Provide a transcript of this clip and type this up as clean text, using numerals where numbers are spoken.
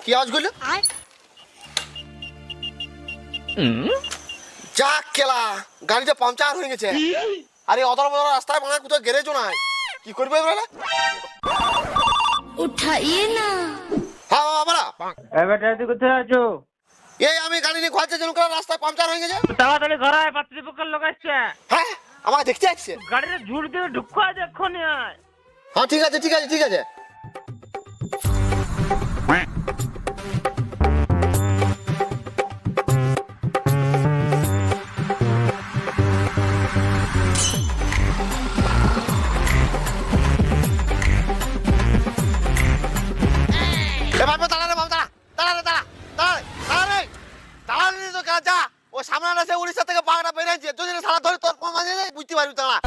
কি আওয়াজ করলো? যা কেলা, গাড়িটা পাংচার হয়ে গেছে। আরে অদল বদল রাস্তায় ভাঙা, কোথাও গ্যারেজও নাই, কি করবে এবারে? উঠাইয়ে না। হ্যাঁ বাবা, এ বেটা তুই কোথায় আছো? এই আমি গাড়ি নিয়ে ঘুরতে যেন করে রাস্তায় পাংচার হয়ে গেছে। তাড়াতাড়ি ঘরে আয়, পাত্রীপক্ষের লোক আসছে। হ্যাঁ, আমাকে দেখতে আসছে। গাড়িটা ঝুড় দিয়ে ঢুকা এক্ষুনি আয়। হ্যাঁ ঠিক আছে ঠিক আছে ঠিক আছে। উড়িষ্যা থেকে পাগড়া বেরিয়েছে, যদি সারা ধরে তোর বুঝতে পারবি তারা।